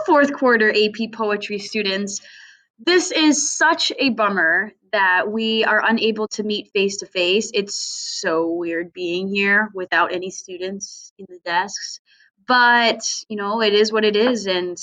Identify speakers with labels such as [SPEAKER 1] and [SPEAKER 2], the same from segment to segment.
[SPEAKER 1] fourth quarter AP Poetry students. This is such a bummer that we are unable to meet face to face. It's so weird being here without any students in the desks. But, it is what it is. And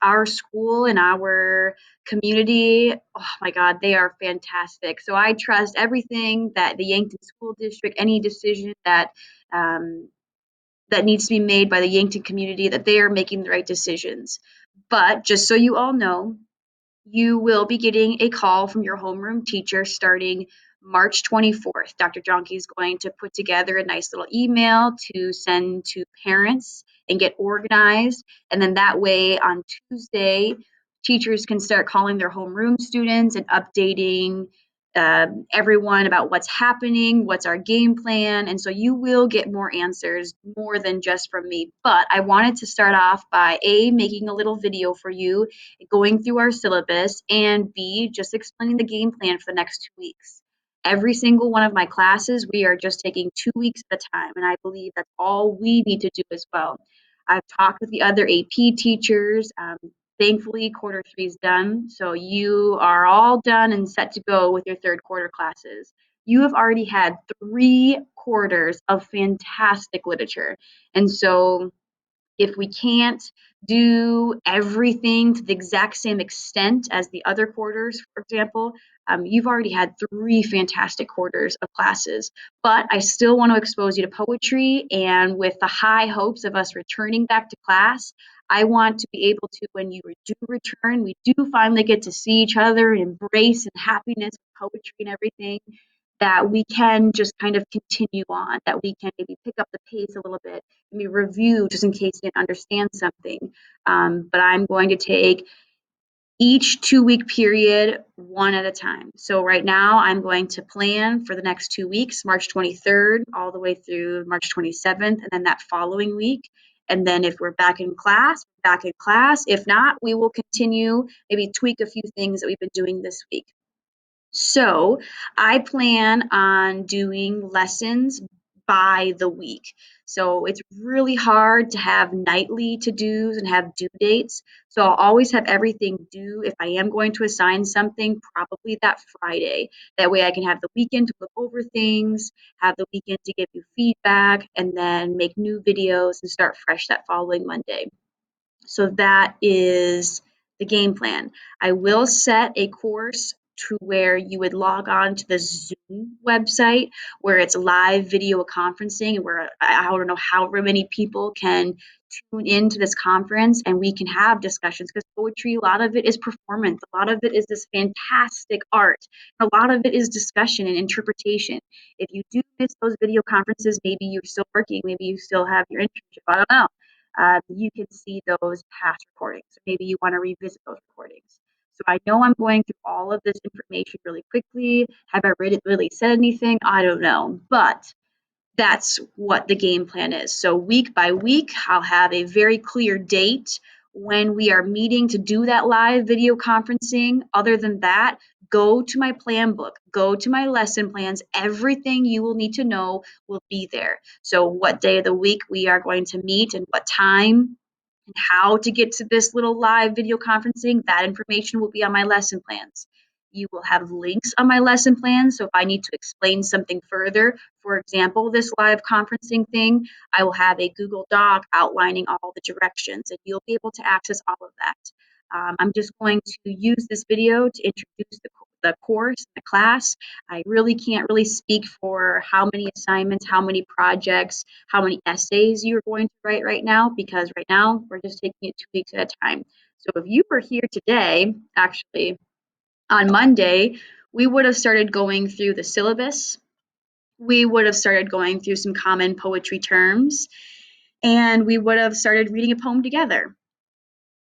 [SPEAKER 1] our school and our community, oh my God, they are fantastic. So I trust everything that the Yankton School District, any decision um, that needs to be made by the Yankton community, that they are making the right decisions. But just so you all know, you will be getting a call from your homeroom teacher starting March 24th. Dr. Jonke is going to put together a nice little email to send to parents and get organized. And then that way on Tuesday, teachers can start calling their homeroom students and updating everyone about what's happening, what's our game plan. And so you will get more answers, more than just from me. But I wanted to start off by making a little video for you, going through our syllabus, and B, just explaining the game plan for the next 2 weeks. Every single one of my classes, we are just taking 2 weeks at a time, and I believe that's all we need to do as well. I've talked with the other AP teachers. Thankfully, quarter three is done, so you are all done and set to go with your third quarter classes. You have already had 3 quarters of fantastic literature, and so if we can't do everything to the exact same extent as the other quarters, for example, you've already had 3 fantastic quarters of classes. But I still want to expose you to poetry, and with the high hopes of us returning back to class, I want to be able to, when you do return, we do finally get to see each other and embrace and happiness, poetry and everything, that we can just kind of continue on, that we can maybe pick up the pace a little bit, maybe review just in case you didn't understand something. But I'm going to take each 2 week period one at a time. So right now I'm going to plan for the next 2 weeks, March 23rd all the way through March 27th, and then that following week. And then if we're back in class, back in class. If not, we will continue, maybe tweak a few things that we've been doing this week. So I plan on doing lessons by the week. So it's really hard to have nightly to-dos and have due dates. So I'll always have everything due if I am going to assign something, probably that Friday. That way I can have the weekend to look over things, have the weekend to give you feedback, and then make new videos and start fresh that following Monday. So that is the game plan. I will set a course to where you would log on to the Zoom website where it's live video conferencing, and where I don't know however many people can tune into this conference and we can have discussions, because poetry, a lot of it is performance, a lot of it is this fantastic art, a lot of it is discussion and interpretation. If you do miss those video conferences, maybe you're still working, maybe you still have your internship, I don't know. You can see those past recordings. So maybe you want to revisit those recordings. So I know I'm going through all of this information really quickly. Have I really said anything? I don't know. But that's what the game plan is. So week by week, I'll have a very clear date when we are meeting to do that live video conferencing. Other than that, go to my plan book, go to my lesson plans. Everything you will need to know will be there. So what day of the week we are going to meet and what time and how to get to this little live video conferencing, that information will be on my lesson plans. You will have links on my lesson plans. So if I need to explain something further, for example, this live conferencing thing, I will have a Google Doc outlining all the directions, and you'll be able to access all of that. I'm just going to use this video to introduce the course, the class. I really can't really speak for how many assignments, how many projects, how many essays you're going to write right now, because right now we're just taking it 2 weeks at a time. So if you were here today, actually, on Monday, we would have started going through the syllabus. We would have started going through some common poetry terms, and we would have started reading a poem together.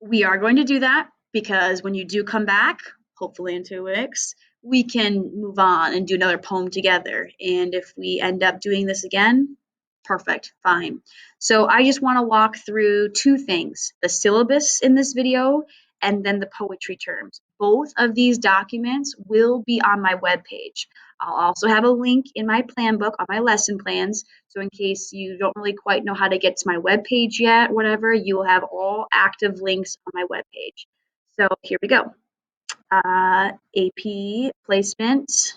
[SPEAKER 1] We are going to do that because when you do come back, hopefully in 2 weeks, we can move on and do another poem together. And if we end up doing this again, perfect, fine. So I just want to walk through two things: the syllabus in this video, and then the poetry terms. Both of these documents will be on my webpage. I'll also have a link in my plan book on my lesson plans. So in case you don't really quite know how to get to my webpage yet, whatever, you will have all active links on my webpage. So here we go. AP placement,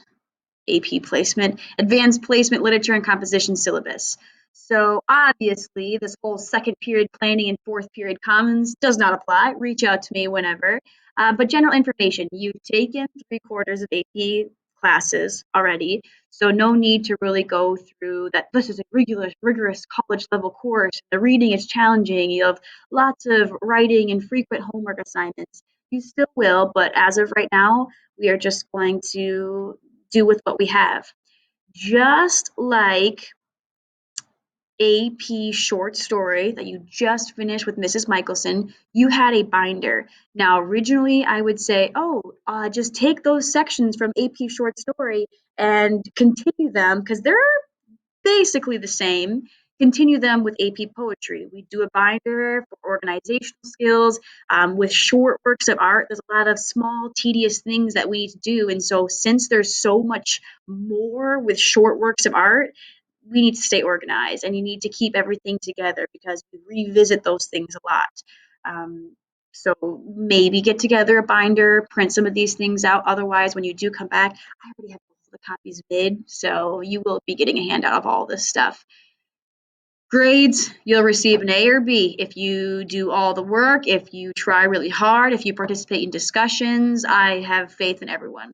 [SPEAKER 1] AP placement, advanced placement literature and composition syllabus. So obviously this whole second period planning and fourth period commons does not apply. Reach out to me whenever. But general information, you've taken 3/4 of AP classes already, so no need to really go through that. This is a rigorous college level course. The reading is challenging. You have lots of writing and frequent homework assignments. You still will, but as of right now, we are just going to do with what we have. Just like AP short story that you just finished with Mrs. Michelson, you had a binder. Now, originally, I would say, oh, just take those sections from AP short story and continue them because they're basically the same. Continue them with AP poetry. We do a binder for organizational skills with short works of art. There's a lot of small, tedious things that we need to do. And so, since there's so much more with short works of art, we need to stay organized and you need to keep everything together because we revisit those things a lot. So maybe get together a binder, print some of these things out. Otherwise, when you do come back, I already have all the copies made, so you will be getting a handout of all this stuff. Grades, you'll receive an A or B if you do all the work, if you try really hard, if you participate in discussions. I have faith in everyone.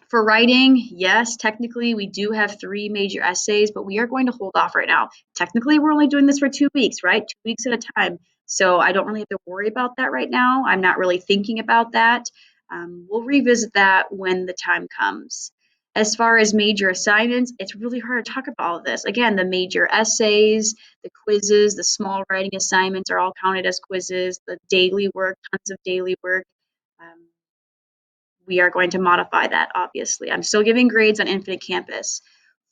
[SPEAKER 1] For writing, yes, technically we do have 3 major essays, but we are going to hold off right now. Technically, we're only doing this for 2 weeks, right? 2 weeks at a time. So I don't really have to worry about that right now. I'm not really thinking about that. We'll revisit that when the time comes. As far as major assignments, it's really hard to talk about all of this. Again, the major essays, the quizzes, the small writing assignments are all counted as quizzes, the daily work, tons of daily work. We are going to modify that, obviously. I'm still giving grades on Infinite Campus.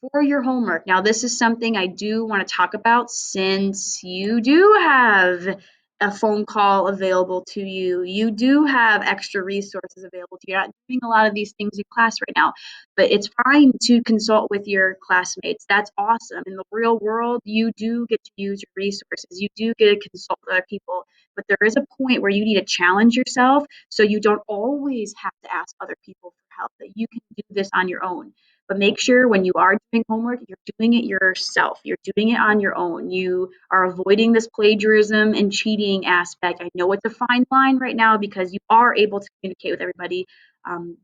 [SPEAKER 1] For your homework, now this is something I do want to talk about since you do have a phone call available to you. You do have extra resources available to you. You're not doing a lot of these things in class right now, but it's fine to consult with your classmates. That's awesome. In the real world, you do get to use your resources. You do get to consult with other people, but there is a point where you need to challenge yourself so you don't always have to ask other people for help, that you can do this on your own. But make sure when you are doing homework, you're doing it yourself. You're doing it on your own. You are avoiding this plagiarism and cheating aspect. I know it's a fine line right now because you are able to communicate with everybody,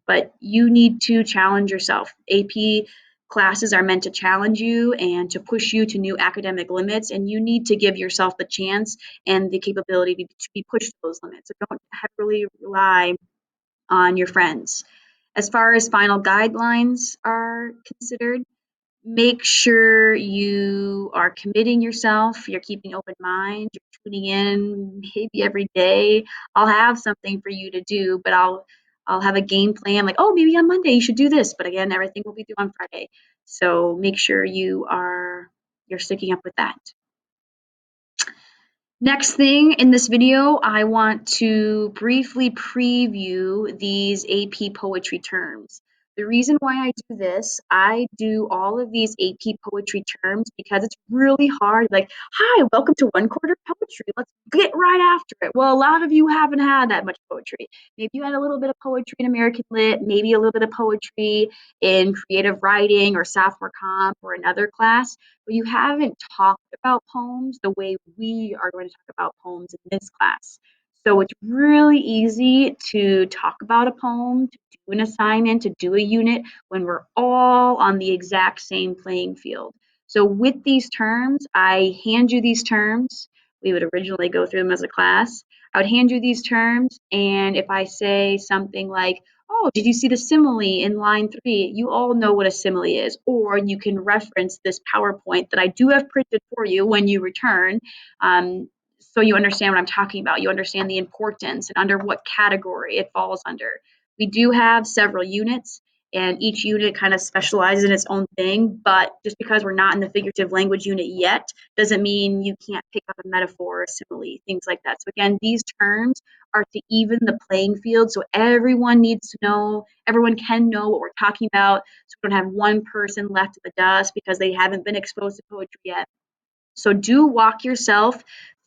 [SPEAKER 1] but you need to challenge yourself. AP classes are meant to challenge you and to push you to new academic limits, and you need to give yourself the chance and the capability to be pushed to those limits. So don't heavily rely on your friends. As far as final guidelines are considered, make sure you are committing yourself, you're keeping open mind, you're tuning in maybe every day. I'll have something for you to do, but I'll have a game plan like, oh, maybe on Monday you should do this, but again, everything will be due on Friday. So make sure you're sticking up with that. Next thing in this video, I want to briefly preview these AP poetry terms. The reason why I do this, I do all of these AP poetry terms because it's really hard. Like, hi, welcome to 1/4 poetry. Let's get right after it. Well, a lot of you haven't had that much poetry. Maybe you had a little bit of poetry in American Lit, maybe a little bit of poetry in creative writing or sophomore comp or another class, but you haven't talked about poems the way we are going to talk about poems in this class. So it's really easy to talk about a poem, to do an assignment, to do a unit when we're all on the exact same playing field. So with these terms, I hand you these terms. We would originally go through them as a class. I would hand you these terms, and if I say something like, oh, did you see the simile in line 3? You all know what a simile is, or you can reference this PowerPoint that I do have printed for you when you return, so you understand what I'm talking about. You understand the importance and under what category it falls under. We do have several units, and each unit kind of specializes in its own thing. But just because we're not in the figurative language unit yet doesn't mean you can't pick up a metaphor or simile, things like that. So again, these terms are to even the playing field, so everyone needs to know, everyone can know what we're talking about, so we don't have one person left in the dust because they haven't been exposed to poetry yet. So do walk yourself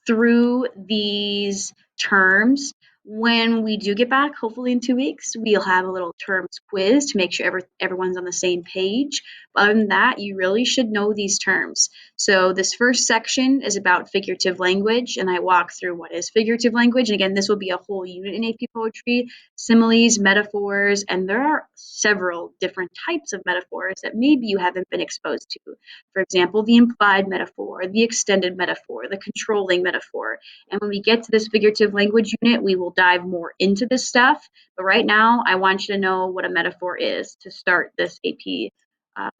[SPEAKER 1] through these terms. When we do get back, hopefully in 2 weeks, we'll have a little terms quiz to make sure everyone's on the same page. But other than that, you really should know these terms. So this first section is about figurative language, and I walk through what is figurative language. And again, this will be a whole unit in AP Poetry, similes, metaphors, and there are several different types of metaphors that maybe you haven't been exposed to. For example, the implied metaphor, the extended metaphor, the controlling metaphor. And when we get to this figurative language unit, we will dive more into this stuff. But right now, I want you to know what a metaphor is to start this AP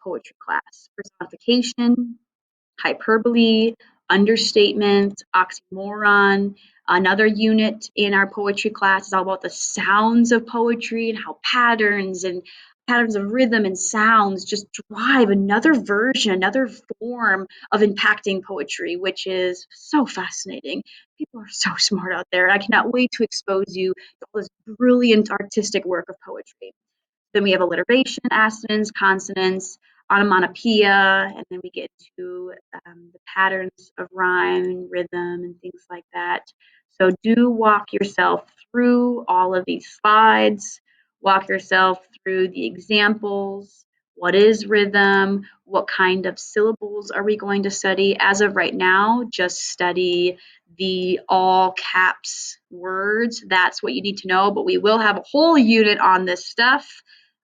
[SPEAKER 1] poetry class. Personification, hyperbole, understatement, oxymoron. Another unit in our poetry class is all about the sounds of poetry and how patterns of rhythm and sounds just drive another version, another form of impacting poetry, which is so fascinating. People are so smart out there. I cannot wait to expose you to all this brilliant artistic work of poetry. Then we have alliteration, assonance, consonants, onomatopoeia, and then we get to the patterns of rhyme, rhythm, and things like that. So do walk yourself through all of these slides. Walk yourself through the examples. What is rhythm? What kind of syllables are we going to study? As of right now, just study the all caps words. That's what you need to know, but we will have a whole unit on this stuff.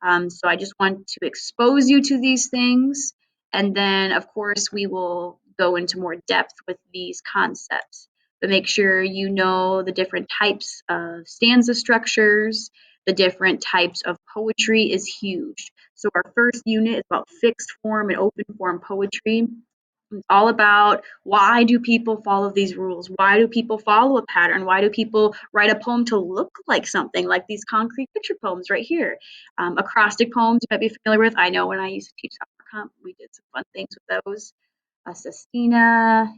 [SPEAKER 1] So I just want to expose you to these things. And then, of course, we will go into more depth with these concepts. But make sure you know the different types of stanza structures, the different types of poetry is huge. So our first unit is about fixed form and open form poetry. It's all about why do people follow these rules? Why do people follow a pattern? Why do people write a poem to look like something, like these concrete picture poems right here? Acrostic poems you might be familiar with. I know when I used to teach summer camp, we did some fun things with those. Sestina,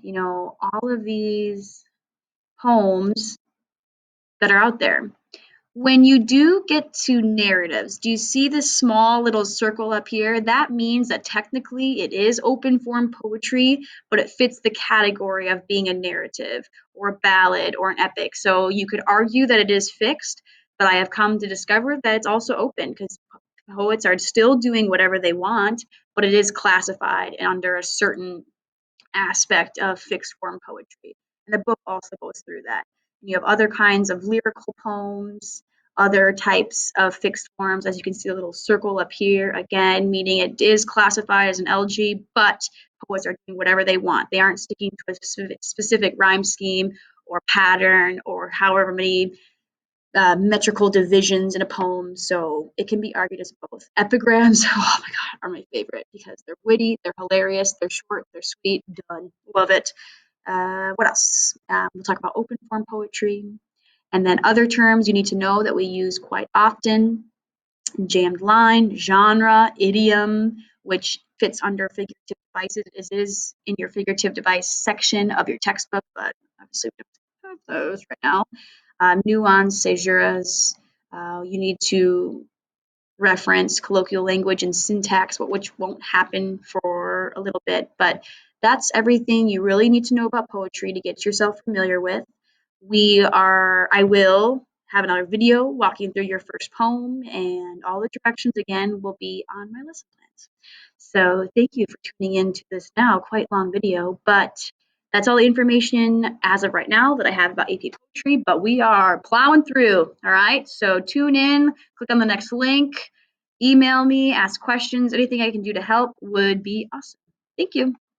[SPEAKER 1] all of these poems that are out there. When you do get to narratives, do you see this small little circle up here? That means that technically it is open form poetry, but it fits the category of being a narrative or a ballad or an epic. So you could argue that it is fixed, but I have come to discover that it's also open because poets are still doing whatever they want, but it is classified under a certain aspect of fixed form poetry. And the book also goes through that. And you have other kinds of lyrical poems, other types of fixed forms, as you can see a little circle up here, again, meaning it is classified as an LG, but poets are doing whatever they want. They aren't sticking to a specific rhyme scheme or pattern or however many metrical divisions in a poem, so it can be argued as both. Epigrams, oh my god, are my favorite because they're witty, they're hilarious, they're short, they're sweet, done. Love it. What else? We'll talk about open form poetry. And then other terms you need to know that we use quite often: jammed line, genre, idiom, which fits under figurative devices. It is in your figurative device section of your textbook, but obviously we don't have those right now. Nuance, caesuras. You need to reference colloquial language and syntax, which won't happen for a little bit. But that's everything you really need to know about poetry to get yourself familiar with. I will have another video walking through your first poem, and all the directions again will be on my lesson plans. So thank you for tuning in to this now quite long video, but that's all the information as of right now that I have about AP Poetry, but we are plowing through, all right? So tune in, click on the next link, email me, ask questions, anything I can do to help would be awesome. Thank you.